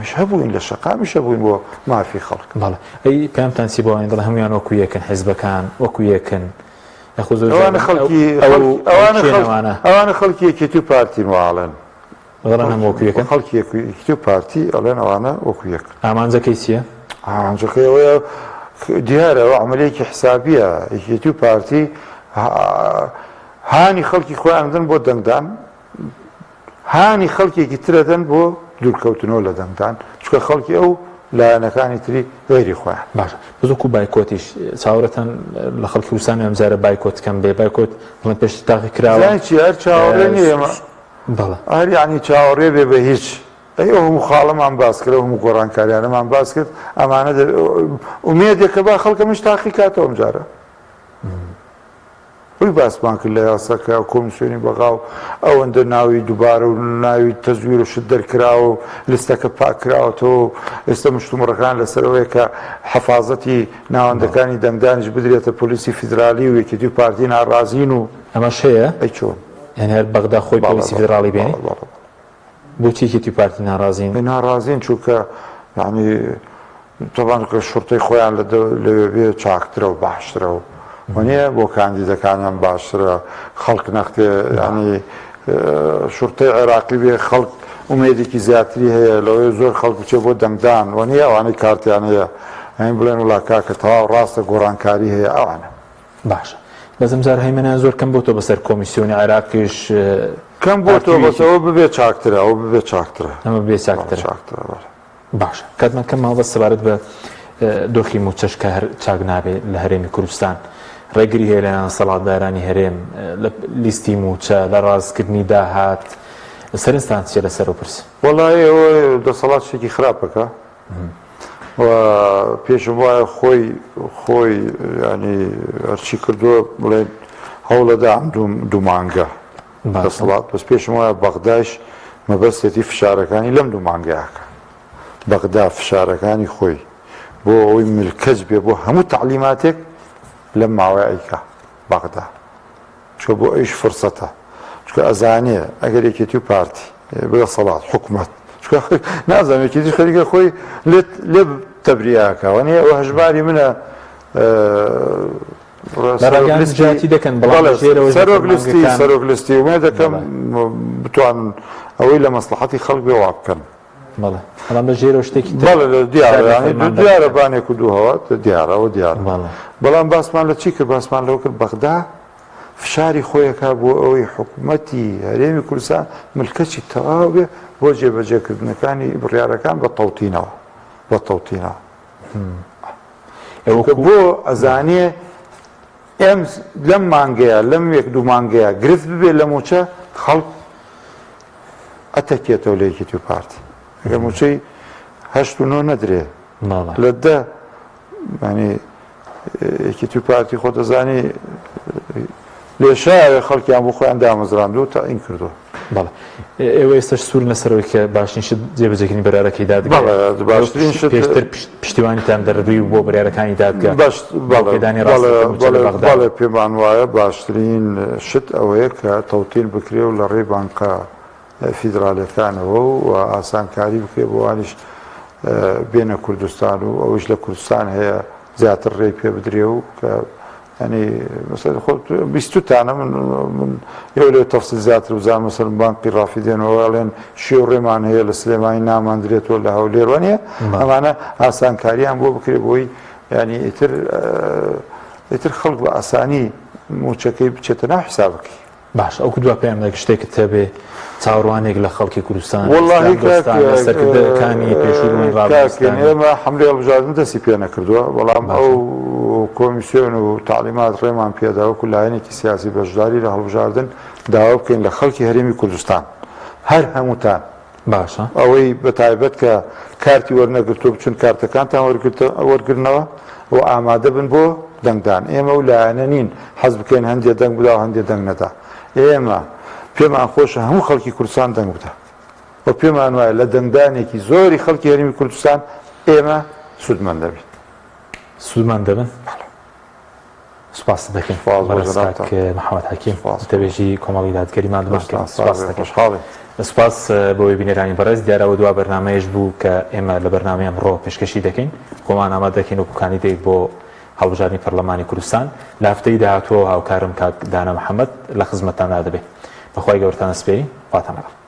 مش هەبووین لە شەقامیش هەبووین بۆ مافی خەڵک بەڵێ ئەی پێمتان چی بۆ دڵ هەمویان وەکو یەکن حیزبەکان وەکو یەکن ئەوانە خەڵکی یەکێتی و پارتی واڵێن دەڵێن هەم وەکو یەکن خەڵکی یەکێتی و پارتی ئەڵێن ئەوانە وەکو یەک ئامانجەکەی چییە؟ ئامانجەکەی ئەوەیە دیارە ئەوە عەمەلەیەکی حسابیە یەکێتی و پارتی هانی خەڵکی خۆیان دەن بۆ دەنگدان هانی خەڵکێکی ترەدەن بۆ دوورکەوتنەوە لە دەنگدان چکە خەڵکی ئەو لایەنەکانی تری غێری خۆیان باشە بزۆکو بایکۆتیش چاوەڕەتەن لە خەڵکی کوردستان ئەمجارە بایکۆتکەم بێ بایکۆت بڵێن پێش تاقی کراوە چی هەر چاوەڕێ نیە بەڵێ هەر یعنی چاوەڕێ بێ بە هیچ ئەو هەموو خاڵەمان باس کرد هەموو گۆڕانکاریانەمان باس کرد ئەمانە ئومێدێکە با خەڵکەمش تاقی کاتەوە ئەمجارە وی باسمان کرد لە یاساکە کۆمیسیۆنی بەغاو ئەوەندە ناوی دووبارە و ناوی تەزویر و شت دەرکراوە و لستەکە پاکراوەتەوە ئێستا مشتومڕەکان لەسەرەوەی کە حەفازەتی ناوەندەکانی دەنگدانیش بدرێتە پۆلیسی فیدرالی و یەکێتی و پارتی ناڕازین و ئەمەش هەیە ئەی چۆن یعنی هەر بەغدا خۆی پۆلیسی فیدراڵی بێنی بۆچی یەکێتی و پارتی ناڕازین ناڕازین چونکە یعنی تەبان کە شورتەی خۆیان لەوێ چاکترە و باشترە و وەنیە بۆ کاندیدەکانیان باشترە خەڵک نەختێ ینی شورتەی عێراقی بێ خەڵک ئومێدێکی زیاتری هەیە لەوەی زۆر خەڵک بچێ بۆ دەنگدان وەنیە ئەوانەی کارتیان هەیە ئەین بڵێن وڵا کاکە تەواو ڕاستە گۆڕانکاری هەیە ئەوانە باشە بەزم جار هەیمەنیان زۆر کەم بۆ تۆ بەسەر کۆمیسیۆنی عێراقیش کەم بۆ تۆ بەسەوە ببێ چاکترە ئەو ببێ چاکترە ئەمە بێ چاکترە باشە کاتمان کەم ماڵبەست سەبارەت بە دۆخی موچەشکە هەر چاک نابێ لە هەرێمی کوردستان ڕێگری هەیە لەیان سەڵاتدارانی هەرێم لە لیستی موچە لە ڕازکردنی داهات سەرنجتان چیە لەسەر و پرس وەڵای ئەوە دەسەڵات شتێکی خراپەکە و پێشم وایە خۆی ینی هەرچی کردووە بڵێن هەوڵەدا ئەم دوو مانگە دەسەڵات بەس پێشم وایە بەغداش مەبەستێتی فشارەکانی لەم دوو مانگەیەکە بەغدا فشارەکانی خۆی بۆ ئەوەی ملکەج بێ بۆ هەموو تعلیماتێک لەم ماوەیەکە بەغدا چکە بۆ ئەویش فرسەتە چکە ئەزانێ ئەگەر یەکێتی و پارتی بڵێ سەڵات حکومەت چکە نازانم یەکێتی خەریکە خۆی لێ تەبریاکە وەنیە ئەوە هەژباری منە سەرۆک لستی ومێ دەکەم بتوانن ئەوەی لە مەسلحەتی خەڵک بێ وا بکەن بەڵام لە ژێرە شتێکی بەڵێ دیارە بانێک و دووهەوە دیارەوە دیارە بەڵام باسمان لە چی کرد باسمان لەوە کرد بەغدا فشاری خۆیەکە بۆ ئەوەی حکوومەتی هەرێمی کوردستان ملکەچی تەواو بێ بۆ جێبەجێکردنەکانی بڕیارەکان بە تەوتینەوە بۆ ئەزانێ ئەم لەم مانگەیە لەم یەک دوو مانگەیە گرفت ببێ لە موچە خەڵک ئەتەکێتەوە لە یەکێتی و پارتی ئەگەر موچەی 8 و 9 نەدرێ لە 10 ینی یەکێتی و پارتی خۆ دەزانی لێشایە خەڵکیان بۆ خۆیان دامەزراندوو تا ئین کردووە بەڵێ ئێوە ئێستش سوور لەسەرەوەی کە باشترین شت جێبەجێکردنی بەرارەکەی دادگا باشترین شت پێشتر پشتیوانیتان دەڕوی بۆ بەرارەکانی دادگا بەڵێ پێمان وایە باشترین شت ئەوەیە کە تەوتین بکرێ و لە ڕێی بانکە فیدراالەکانەوە و ئاسانکاری بکرێ بۆ وانیش بێنە کوردستان و ئەوش لە کوردستان هەیە زیاتر ڕێی پێ بدرێ و کە ینی بیستتانە من ئێوە لێ تەفسیل زیاتر وزان مەسەر بانقی ڕافیدێنەوە ئەڵێن شێو ڕێمان هەیە لە سلێمانی ناماندرێتەوە لە هەولێر نیە ئەمانە ئاسانکاریان بۆ بکرێ بۆی ینی ئیتر خەڵک بە ئاسانی موچەکەی بچێتە ناو حیسابەکەی باش ئەو دوا پێیان دەگە شتێکت هەبێ چاوەڕوانێک لە خەڵکی کوردستان سەرکردەکانی پێشووی ئێمە حملەی هەڵبژاردن دەستی پێ نەکردووە بەڵام ئەو کۆمیسیۆن و تعلیمات ڕێمان پێداوەکو لایەنێکی سیاسی بەشداری لە هەڵبژاردن داوا بکەین لە خەڵکی هەرێمی کوردستان هەر هەمووتان باشە ئەوەی بەتایبەت کە کارتی وەرنەگرتو بچون کارتەکانتان وەرگرنەوە و ئامادە بن بۆ دەنگدان ئێمە و لایەنە نین حەز بکەین هەندێک دەنگ بدا و هەندێک دەنگ نەدا ئێمە پێمان خۆشە هەموو خەڵکی کوردستان دەنگ بدە و پێمان وایە لە دەنگدانێکی زۆری خەڵکی هەرێمی کوردستان ئێمە سودمان دەبێت. سوودمان دەبن سوپاس دەکەین بەڕێز محەممەد حەکیم دەبێژی کۆمەڵی دادگەریمان دەکەین سپاس بۆی بینێرانی بەڕێز دیارەوە دوا بەرنمەیەش بوو کە ئێمە لە بەرنامەیە ئەمڕۆ پێشکەشی دەکەین خۆمان ئامادە دەکەین و کاندیدێک بۆ هەڵبژاردننی پەرلەمانی کوردستان لە هەفتەی داهاتووە هاوکارم کاک دانا محەممەد لە خزمەتتاندا دەبێت بەخوای گەورتانە سپێری پاتەمەڵە.